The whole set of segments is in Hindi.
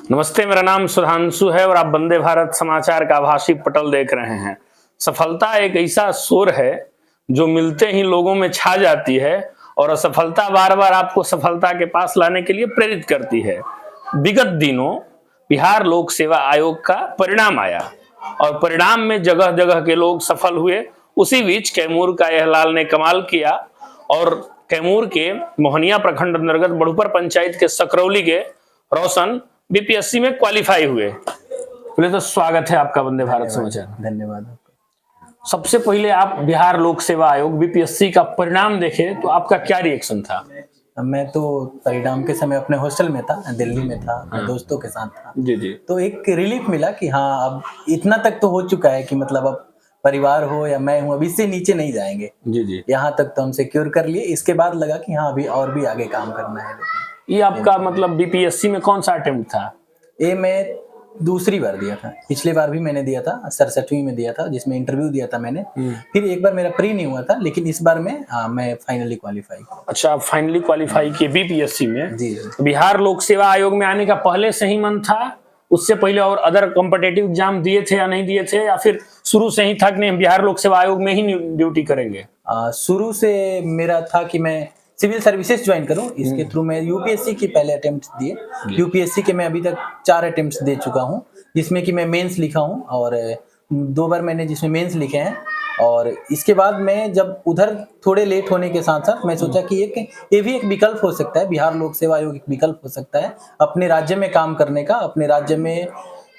नमस्ते, मेरा नाम सुधांशु है और आप वंदे भारत समाचार का आभासी पटल देख रहे हैं। सफलता एक ऐसा शोर है जो मिलते ही लोगों में छा जाती है और असफलता बार बार आपको सफलता के पास लाने के लिए प्रेरित करती है। विगत दिनों बिहार लोक सेवा आयोग का परिणाम आया और परिणाम में जगह जगह के लोग सफल हुए। उसी बीच कैमूर का यह लाल ने कमाल किया और कैमूर के मोहनिया प्रखंड अंतर्गत बड़ूपर पंचायत के सकरौली के रोशन बीपीएससी में क्वालिफाई हुए। पहले तो स्वागत है आपका वंदे भारत समाचार। धन्यवाद। सबसे पहले आप बिहार लोक सेवा आयोग बीपीएससी का परिणाम देखे तो आपका क्या रिएक्शन था? मैं तो परिणाम के समय अपने हॉस्टल में था, दिल्ली में था, दोस्तों के साथ था। जी जी। तो एक रिलीफ मिला कि हाँ अब इतना तक तो हो चुका है कि मतलब अब परिवार हो या मैं हूँ, अब इससे नीचे नहीं जाएंगे। जी जी। यहाँ तक तो हम सिक्योर कर लिए। इसके बाद लगा कि हाँ अभी और भी आगे काम करना है। ये आपका मतलब बीपीएससी में कौन सा अटेम्प्ट था? ये मैं दूसरी बार दिया था। पिछली बार भी मैंने दिया था, 67वीं में दिया था, जिसमें इंटरव्यू दिया था मैंने। फिर एक बार मेरा प्री नहीं हुआ था, लेकिन इस बार में मैं फाइनली क्वालिफाई। अच्छा, आप फाइनली क्वालिफाई किए बीपीएससी में। जी। बिहार लोक सेवा आयोग में आने का पहले से ही मन था? उससे पहले और अदर कॉम्पिटिटिव एग्जाम दिए थे या नहीं दिए थे, या फिर शुरू से ही था कि नहीं बिहार लोक सेवा आयोग में ही ड्यूटी करेंगे? शुरू से मेरा था कि मैं सिविल सर्विसेज ज्वाइन करूं। इसके थ्रू मैं यूपीएससी की पहले अटेम्प्ट दिए। यूपीएससी के मैं अभी तक 4 अटेम्प्ट दे चुका हूं, जिसमें कि मैं मेंस लिखा हूं और 2 बार मैंने जिसमें मेंस लिखे हैं। और इसके बाद मैं जब उधर थोड़े लेट होने के साथ साथ मैं सोचा कि ये भी एक विकल्प हो सकता है, बिहार लोक सेवा आयोग एक विकल्प हो सकता है अपने राज्य में काम करने का, अपने राज्य में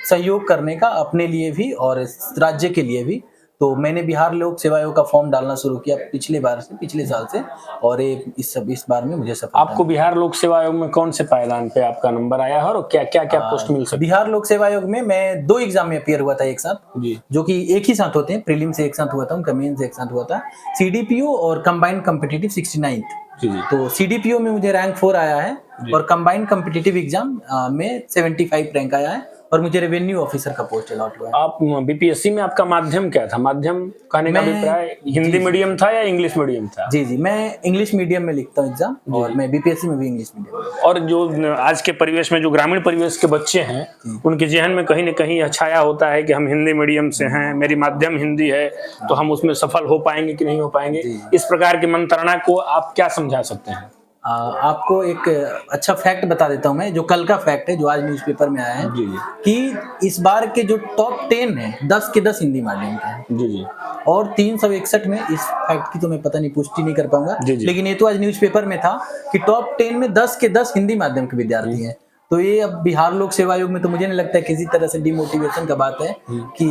सहयोग करने का, अपने लिए भी और राज्य के लिए भी। तो मैंने बिहार लोक सेवा आयोग का फॉर्म डालना शुरू किया पिछले साल से, और इस बार में मुझे सफलता। आपको बिहार लोक सेवा आयोग में कौन से पायदान पे आपका नंबर आया है और क्या क्या क्या पोस्ट मिल सकती है? बिहार लोक सेवा आयोग में मैं 2 एग्जाम में अपियर हुआ था एक साथ जी। जो कि एक ही साथ होते हैं। प्रीलिम से एक साथ हुआ था, उनका मेंस एक साथ हुआ था। सीडीपीओ और कंबाइंड कॉम्पिटिटिव 69th। जी जी। तो सीडीपीओ में मुझे रैंक 4 आया है और कंबाइंड कॉम्पिटिटिव एग्जाम में 75 रैंक आया है और मुझे रेवेन्यू ऑफिसर का पोस्ट अलॉट हुआ है। आप बीपीएससी में आपका माध्यम क्या था? माध्यम कहने का अभिप्राय हिंदी मीडियम था या इंग्लिश मीडियम था? जी जी, मैं इंग्लिश मीडियम में लिखता हूँ एग्जाम, और मैं बीपीएससी में भी इंग्लिश मीडियम। और जो आज के परिवेश में जो ग्रामीण परिवेश के बच्चे हैं उनके जहन में कहीं ना कहीं यह छाया होता है कि हम हिंदी मीडियम से हैं, मेरी माध्यम हिंदी है, तो हम उसमें सफल हो पाएंगे कि नहीं हो पाएंगे। इस प्रकार की मंत्रणा को आप क्या समझा सकते हैं? आपको एक अच्छा फैक्ट बता देता हूं मैं, जो कल का फैक्ट है, जो आज न्यूज़पेपर में आया है। जी जी। कि इस बार के जो टॉप 10 है 10 के 10 हिंदी माध्यम के हैं। जी जी। और 361 में, इस फैक्ट की तो मैं पता नहीं पुष्टि नहीं कर पाऊंगा, लेकिन ये तो आज न्यूज़पेपर में था कि टॉप 10 में 10 के 10 हिंदी माध्यम के विद्यार्थी हैं। तो ये अब बिहार लोक सेवा आयोग में तो मुझे नहीं लगता है किसी तरह से डिमोटिवेशन का बात है कि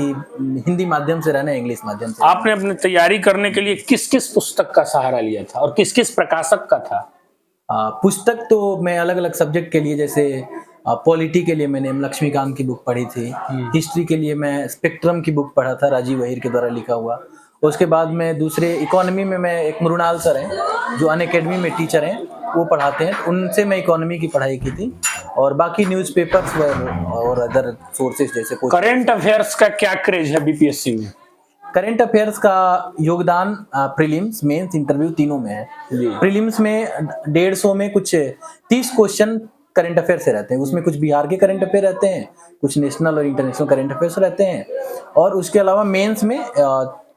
हिंदी माध्यम से रहना, इंग्लिश माध्यम से। आपने अपनी तैयारी करने के लिए किस किस पुस्तक का सहारा लिया था और किस किस प्रकाशक का था? पुस्तक तो मैं अलग अलग सब्जेक्ट के लिए, जैसे पॉलिटी के लिए मैंने लक्ष्मीकांत की बुक पढ़ी थी। हिस्ट्री के लिए मैं स्पेक्ट्रम की बुक पढ़ा था, राजीव अहिर के द्वारा लिखा हुआ। उसके बाद में दूसरे इकोनॉमी में मैं एक मृणाल सर हैं जो अनअकैडमी में टीचर हैं, वो पढ़ाते हैं, उनसे मैं इकोनॉमी की पढ़ाई की थी। और बाकी न्यूज़पेपर्स और अदर सोर्सेज जैसे करंट अफेयर्स का क्या क्रेज है बीपीएससी में? करंट अफेयर्स का योगदान प्रीलिम्स, मेंस, इंटरव्यू तीनों में है। प्रीलिम्स में 150 में कुछ 30 क्वेश्चन करंट अफेयर से रहते हैं। उसमें कुछ बिहार के करंट अफेयर रहते हैं, कुछ नेशनल और इंटरनेशनल करंट अफेयर्स रहते हैं। और उसके अलावा मेंस में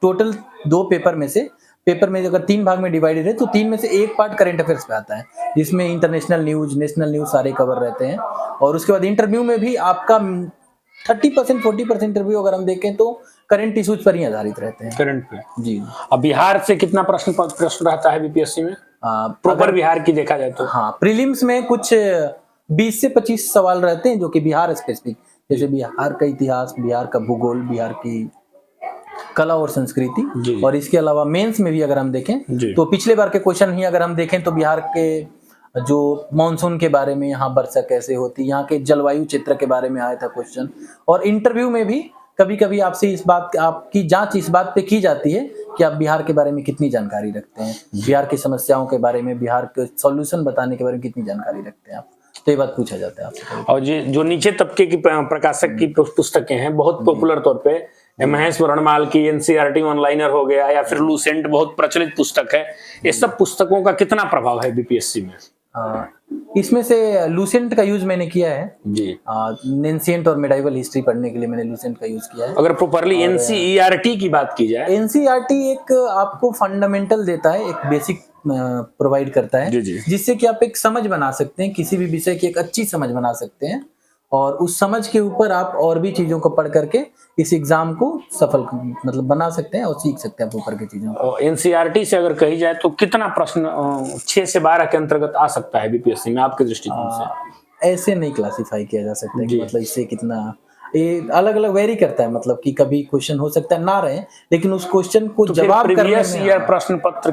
टोटल 2 पेपर में अगर 3 भाग में डिवाइडेड है तो 3 में से 1 पार्ट करंट अफेयर्स पे आता है, जिसमें इंटरनेशनल न्यूज, नेशनल न्यूज सारे कवर रहते हैं। और उसके बाद इंटरव्यू में भी आपका 30% 40% इंटरव्यू अगर हम देखें तो करंट इश्यूज पर ही आधारित रहते हैं। करंट पे जी। अब बिहार से कितना प्रश्न रहता है बीपीएससी में? प्रॉपर बिहार की देखा जाए तो हाँ, प्रीलिम्स में कुछ 20 से 25 सवाल रहते हैं जो कि बिहार स्पेसिफिक, जैसे बिहार का इतिहास, बिहार का भूगोल, बिहार की कला और संस्कृति। और इसके अलावा मेंस में भी अगर हम देखें तो पिछले बार के क्वेश्चन ही अगर हम देखें तो बिहार के जो मानसून के बारे में, यहाँ वर्षा कैसे होती, यहाँ के जलवायु क्षेत्र के बारे में आया था क्वेश्चन। और इंटरव्यू में भी कभी कभी आपसे आपकी जांच इस बात पे की जाती है कि आप बिहार के बारे में कितनी जानकारी रखते हैं, बिहार की समस्याओं के बारे में, बिहार के सॉल्यूशन बताने के बारे में कितनी जानकारी रखते हैं आप। तो ये बात पूछा जाता है आपसे। और जो नीचे तबके की प्रकाशक की पुस्तकें हैं, बहुत पॉपुलर तौर पे महेश वर्णमाल की एनसीईआरटी ऑनलाइनर हो गया, या फिर लूसेंट बहुत प्रचलित पुस्तक है, ये सब पुस्तकों का कितना प्रभाव है बीपीएससी में? इसमें से लूसेंट का यूज मैंने किया है। जी। एंशिएंट और मिडाइवल हिस्ट्री पढ़ने के लिए मैंने लूसेंट का यूज किया है। अगर प्रॉपरली एनसीईआरटी की बात की जाए, एनसीईआरटी एक आपको फंडामेंटल देता है, एक बेसिक प्रोवाइड करता है, जी जी। जिससे कि आप एक समझ बना सकते हैं, किसी भी विषय की एक अच्छी समझ बना सकते हैं, और उस समझ के ऊपर आप और भी चीजों को पढ़ करके इस एग्जाम को सफल मतलब बना सकते हैं और सीख सकते हैं ऊपर की चीजों को। एनसीईआरटी से अगर कही जाए तो कितना प्रश्न 6 से 12 के अंतर्गत आ सकता है बीपीएससी में आपके दृष्टिकोण से? ऐसे नहीं क्लासिफाई किया जा सकता है जी। कि मतलब इससे कितना, ये अलग अलग वेरी करता है, मतलब कि कभी क्वेश्चन हो सकता है ना रहे, लेकिन उस क्वेश्चन को तो फिर जवाब करने प्रीवियस में ईयर प्रश्न पत्र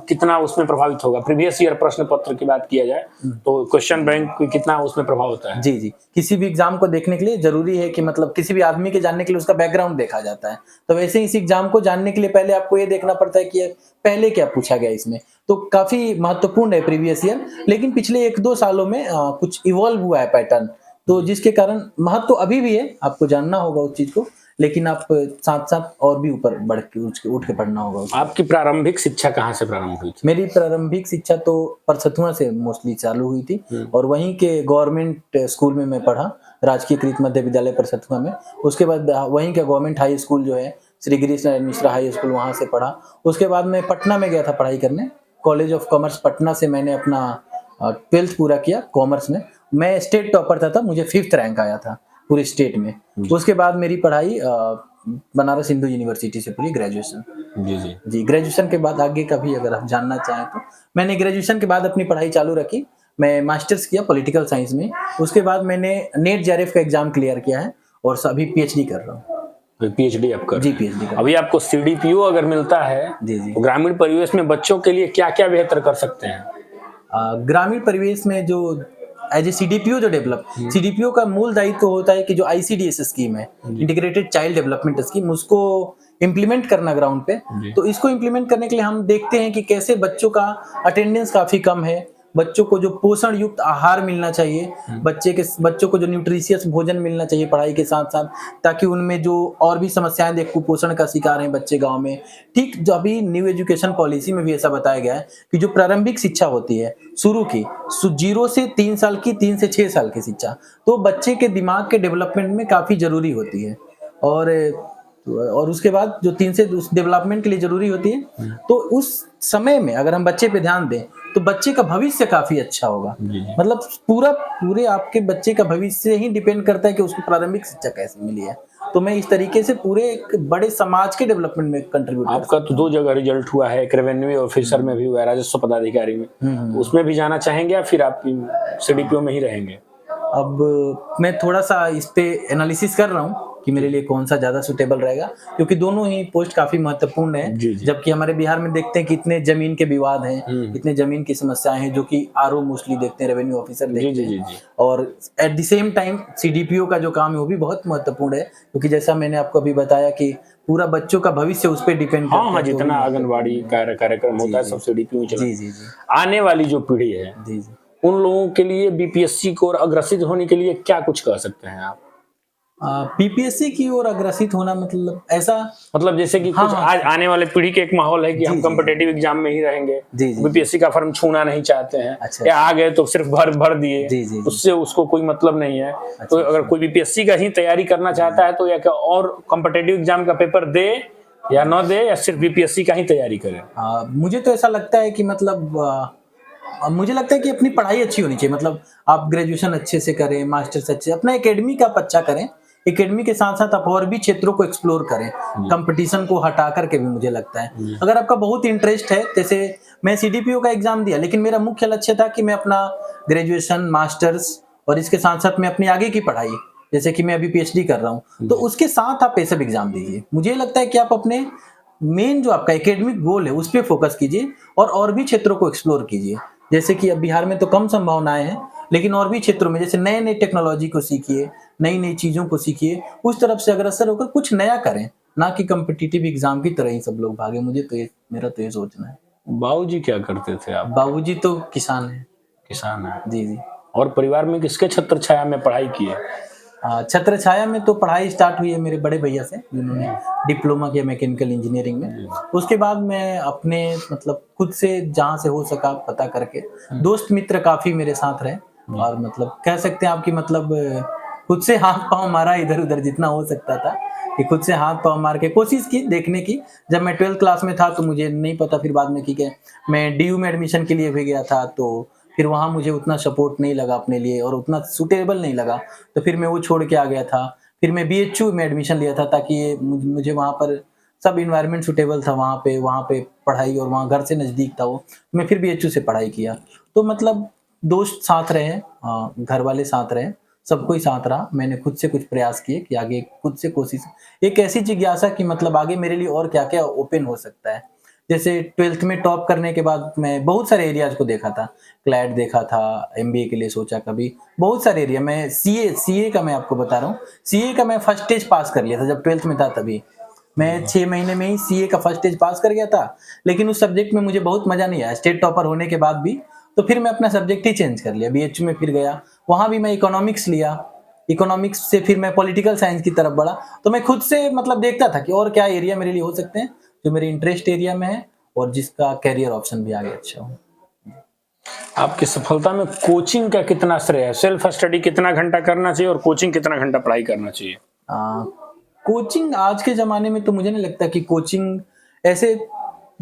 कितना उसमें प्रभावित होगा? प्रीवियस ईयर प्रश्न पत्र की बात किया जाए तो क्वेश्चन बैंक कितना उसमें प्रभाव होता है? जी जी, किसी भी एग्जाम को देखने के लिए जरूरी है कि मतलब किसी भी आदमी के जानने के लिए उसका बैकग्राउंड देखा जाता है। तो वैसे ही इस एग्जाम को जानने के लिए पहले आपको ये देखना पड़ता है कि ये पहले क्या पूछा गया इसमें। तो काफी महत्वपूर्ण है प्रीवियस ईयर, लेकिन पिछले 1-2 सालों में कुछ इवॉल्व हुआ है पैटर्न, तो जिसके कारण महत्व अभी भी है, आपको जानना होगा उस चीज को, लेकिन आप साथ साथ और भी ऊपर बढ़ के उठ के पढ़ना होगा उसको। आपकी प्रारंभिक शिक्षा कहाँ से प्रारंभ हुई थी? मेरी प्रारंभिक शिक्षा तो परसथुआ से मोस्टली चालू हुई थी, और वहीं के गवर्नमेंट स्कूल में मैं पढ़ा, राजकीय कृत मध्य विद्यालय परसथुआ में। उसके बाद वहीं का गवर्नमेंट हाई स्कूल जो है श्री गिरीश नारायण मिश्रा हाई स्कूल, वहाँ से पढ़ा। उसके बाद मैं पटना में गया था पढ़ाई करने, कॉलेज ऑफ कॉमर्स पटना से मैंने अपना 12th पूरा किया कॉमर्स में। मैं स्टेट टॉपर था, मुझे 5th रैंक आया था पूरे स्टेट में। उसके बाद मेरी पढ़ाई बनारस हिंदू यूनिवर्सिटी से पूरी ग्रेजुएशन। जी जी जी, ग्रेजुएशन के बाद आगे का भी अगर आप जानना चाहें तो मैंने ग्रेजुएशन के बाद अपनी पढ़ाई चालू रखी। मैं मास्टर्स किया पॉलिटिकल साइंस में। उसके बाद मैंने नेट जेआरएफ का एग्जाम क्लियर किया है और अभी पीएचडी कर रहा हूँ। पीएचडी आप कर? जी, पीएचडी कर। अभी आपको सीडीपीओ अगर मिलता है जी जी, तो ग्रामीण परिवेश में बच्चों के लिए क्या क्या बेहतर कर सकते हैं? ग्रामीण परिवेश में जो एज ए सीडीपीओ जो डेवलप, सीडीपीओ का मूल दायित्व होता है कि जो आईसीडीएस स्कीम है, इंटीग्रेटेड चाइल्ड डेवलपमेंट स्कीम, उसको इम्प्लीमेंट करना ग्राउंड पे। तो इसको इम्प्लीमेंट करने के लिए हम देखते हैं कि कैसे बच्चों का अटेंडेंस काफी कम है, बच्चों को जो पोषण युक्त आहार मिलना चाहिए, बच्चों को जो न्यूट्रिशियस भोजन मिलना चाहिए पढ़ाई के साथ साथ, ताकि उनमें जो और भी समस्याएं देख, कुपोषण का शिकार हैं बच्चे गांव में। ठीक, जो अभी न्यू एजुकेशन पॉलिसी में भी ऐसा बताया गया है कि जो प्रारंभिक शिक्षा होती है शुरू की 0 से 3 साल की, 3 से 6 साल की शिक्षा, तो बच्चे के दिमाग के डेवलपमेंट में काफी जरूरी होती है। और उसके बाद जो 3 से उस डेवलपमेंट के लिए जरूरी होती है, तो उस समय में अगर हम बच्चे पे ध्यान दें तो बच्चे का भविष्य काफी अच्छा होगा। मतलब पूरे आपके बच्चे का भविष्य ही डिपेंड करता है कि उसको प्रारंभिक शिक्षा कैसे मिली है। तो मैं इस तरीके से पूरे एक बड़े समाज के डेवलपमेंट में कंट्रीब्यूट। आपका तो 2 जगह रिजल्ट हुआ है, एक रेवेन्यू ऑफिसर में भी हुआ है, राजस्व पदाधिकारी में, तो उसमें भी जाना चाहेंगे या फिर आप सीडीपीओ में ही रहेंगे? अब मैं थोड़ा सा इस पे एनालिसिस कर रहा हूँ कि मेरे लिए कौन सा ज्यादा सुटेबल रहेगा, क्योंकि दोनों ही पोस्ट काफी महत्वपूर्ण है। जबकि हमारे बिहार में देखते हैं कि इतने जमीन के विवाद हैं, इतने जमीन की समस्याएं हैं, जो कि आरओ मोस्टली देखते हैं, रेवेन्यू ऑफिसर देखते हैं। और at the same time CDPO का जो काम है वो भी बहुत महत्वपूर्ण है, क्योंकि जैसा मैंने आपको अभी बताया कि पूरा बच्चों का भविष्य उस पर डिपेंड करता है। हाँ, जितना आंगनबाड़ी कार्यक्रम होता है सब सीडीपीओ चलाता है। जी जी जी। आने वाली जो पीढ़ी है, जी जी, उन लोगों के लिए बीपीएससी को अग्रसित होने के लिए क्या कुछ कह सकते हैं आप? बीपीएससी की ओर अग्रसित होना मतलब ऐसा, मतलब जैसे कि कुछ आज आने वाले पीढ़ी के एक माहौल है कि हम कॉम्पिटेटिव एग्जाम में ही रहेंगे, बीपीएससी का फॉर्म छूना नहीं चाहते हैं, या आ गए तो सिर्फ भर दिए, उससे उसको कोई मतलब नहीं है। तो अगर कोई बीपीएससी का ही तैयारी करना चाहता है तो या और कॉम्पिटेटिव एग्जाम का पेपर दे या न दे, या सिर्फ बीपीएससी का ही तैयारी करे? मुझे तो ऐसा लगता है कि मतलब मुझे लगता है कि अपनी पढ़ाई अच्छी होनी चाहिए। मतलब आप ग्रेजुएशन अच्छे से करें, मास्टर्स अच्छे, अपना एकेडमी का अच्छा करें, एकेडमी के साथ साथ आप और भी क्षेत्रों को एक्सप्लोर करें, कंपटीशन को हटा करके भी। मुझे लगता है अगर आपका बहुत इंटरेस्ट है, जैसे मैं सीडीपीओ का एग्जाम दिया, लेकिन मेरा मुख्य लक्ष्य था कि मैं अपना ग्रेजुएशन, मास्टर्स और इसके साथ साथ मैं अपनी आगे की पढ़ाई, जैसे कि मैं अभी पीएचडी कर रहा हूँ, तो उसके साथ आप ये सब एग्जाम दीजिए। मुझे लगता है कि आप अपने मेन जो आपका एकेडमिक गोल है उस पर फोकस कीजिए और भी क्षेत्रों को एक्सप्लोर कीजिए। जैसे कि अब बिहार में तो कम संभावनाएं हैं, लेकिन और भी क्षेत्रों में जैसे नए नए टेक्नोलॉजी को सीखिए, नई नई चीजों को सीखिए, उस तरफ से अग्रसर होकर कुछ नया करें, ना कि कॉम्पिटिटिव एग्जाम की तरह ही सब लोग भागे। मेरा तो ये सोचना है। बाबूजी क्या करते थे आप? बाबूजी तो किसान है। किसान है? जी जी। और परिवार में किसके छत्र छाया में पढ़ाई की है? छत्र छाया में तो पढ़ाई स्टार्ट हुई है मेरे बड़े भैया से, जिन्होंने डिप्लोमा किया मैकेनिकल इंजीनियरिंग में। उसके बाद मैं अपने मतलब खुद से जहाँ से हो सका पता करके, दोस्त मित्र काफी मेरे साथ रहे, और मतलब कह सकते हैं आपकी मतलब खुद से हाथ पांव मारा इधर उधर जितना हो सकता था, कि खुद से हाथ पांव मार के कोशिश की देखने की। जब मैं 12th क्लास में था तो मुझे नहीं पता, फिर बाद में कि मैं डीयू में एडमिशन के लिए भी गया था, तो फिर वहाँ मुझे उतना सपोर्ट नहीं लगा अपने लिए और उतना सूटेबल नहीं लगा, तो फिर मैं वो छोड़ के आ गया था। फिर मैं बीएचयू में एडमिशन लिया था, ताकि ये मुझे वहाँ पर सब इन्वायरमेंट सूटेबल था वहाँ पे पढ़ाई, और वहाँ घर से नज़दीक था वो। मैं फिर बीएचयू से पढ़ाई किया। तो मतलब दोस्त साथ रहे, घर वाले साथ रहे, सबको ही साथ रहा। मैंने खुद से कुछ प्रयास किए कि आगे खुद से कोशिश, एक ऐसी जिज्ञासा कि मतलब आगे मेरे लिए और क्या क्या ओपन हो सकता है। जैसे 12th में टॉप करने के बाद मैं बहुत सारे एरियाज को देखा था, क्लैट देखा था, एमबीए के लिए सोचा कभी, बहुत सारे एरिया। मैं सीए का मैं आपको बता रहा हूँ, सीए का मैं फर्स्ट स्टेज पास कर लिया था जब 12th में था। तभी मैं 6 महीने में ही सीए का फर्स्ट स्टेज पास कर गया था, लेकिन उस सब्जेक्ट में मुझे बहुत मजा नहीं आया स्टेट टॉपर होने के बाद भी। तो फिर मैं अपना सब्जेक्ट ही चेंज कर लिया, बीएचयू में फिर गया, वहां भी मैं इकोनॉमिक्स लिया। इकोनॉमिक्स से फिर मैं पॉलिटिकल साइंस की तरफ बढ़ा। तो मैं खुद से मतलब देखता था कि और क्या एरिया मेरे लिए हो सकते हैं जो मेरे इंटरेस्ट एरिया में है, और जिसका कैरियर ऑप्शन भी आगे अच्छा हो। आपकी सफलता में कोचिंग का कितना श्रेय है? सेल्फ स्टडी कितना घंटा करना चाहिए और कोचिंग कितना घंटा पढ़ाई करना चाहिए? कोचिंग आज के ज़माने में तो मुझे नहीं लगता कि कोचिंग ऐसे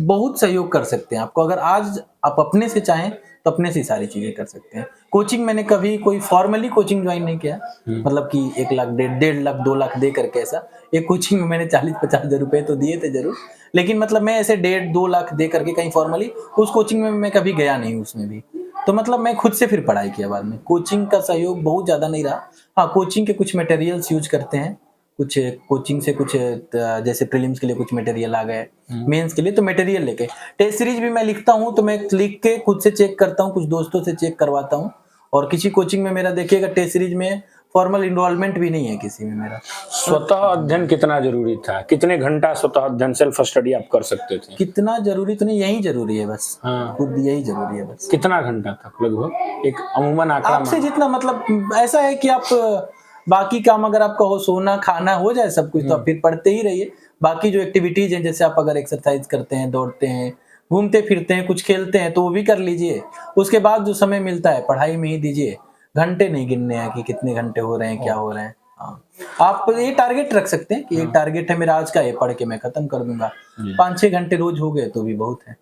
बहुत सहयोग कर सकते हैं आपको। अगर आज आप अपने से चाहें तो अपने से ही सारी चीज़ें कर सकते हैं। कोचिंग मैंने कभी कोई फॉर्मली कोचिंग ज्वाइन नहीं किया, मतलब कि 1 लाख, 1.5 लाख, 2 लाख दे करके ऐसा। एक कोचिंग में मैंने 40-50 हज़ार रुपए तो दिए थे जरूर, लेकिन मतलब मैं ऐसे 1.5-2 लाख दे करके कहीं फॉर्मली उस कोचिंग में मैं कभी गया नहीं उसमें भी। तो मतलब मैं खुद से फिर पढ़ाई किया बाद में। कोचिंग का सहयोग बहुत ज़्यादा नहीं रहा। हाँ, कोचिंग के कुछ मटेरियल्स यूज करते हैं, कुछ कोचिंग से कुछ जैसे प्रीलिम्स के लिए कुछ मटेरियल आ गए, मेंस के लिए तो मटेरियल लेके। टेस्ट सीरीज भी मैं लिखता हूँ तो मैं लिख के खुद से चेक करता हूँ, कुछ दोस्तों से चेक करवाता हूँ। और किसी कोचिंग में मेरा देखिएगा टेस्ट सीरीज में फॉर्मल इन्वॉल्वमेंट भी नहीं है किसी में मेरा। स्वतः अध्ययन कितना जरूरी था? कितने घंटा स्वतः अध्ययन सेल्फ स्टडी आप कर सकते थे? कितना जरूरी तो नहीं, यही जरूरी है बस। हाँ। खुद यही जरूरी है बस। कितना घंटा तक लगभग, एक अमूमन आंकड़ा? आपसे जितना मतलब ऐसा है कि आप बाकी काम अगर आपका हो, सोना खाना हो जाए सब कुछ, तो आप फिर पढ़ते ही रहिए। बाकी जो एक्टिविटीज हैं, जैसे आप अगर एक्सरसाइज करते हैं, दौड़ते हैं, घूमते फिरते हैं, कुछ खेलते हैं, तो वो भी कर लीजिए। उसके बाद जो समय मिलता है पढ़ाई में ही दीजिए। घंटे नहीं गिनने हैं कि कितने घंटे हो रहे हैं, क्या हो रहे हैं। हाँ, आप ये टारगेट रख सकते हैं कि ये टारगेट है मेरा आज का, ये पढ़ के मैं खत्म कर दूंगा। 5-6 घंटे रोज हो गए तो भी बहुत है।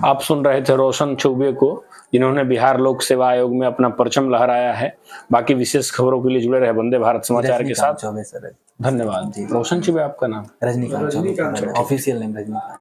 आप सुन रहे थे रोशन चौबे को, जिन्होंने बिहार लोक सेवा आयोग में अपना परचम लहराया है। बाकी विशेष खबरों के लिए जुड़े रहे वंदे भारत समाचार के साथ। चौबे सर, धन्यवाद। रोशन चौबे आपका नाम? Rajinikanth Choubey, official name Rajinikanth.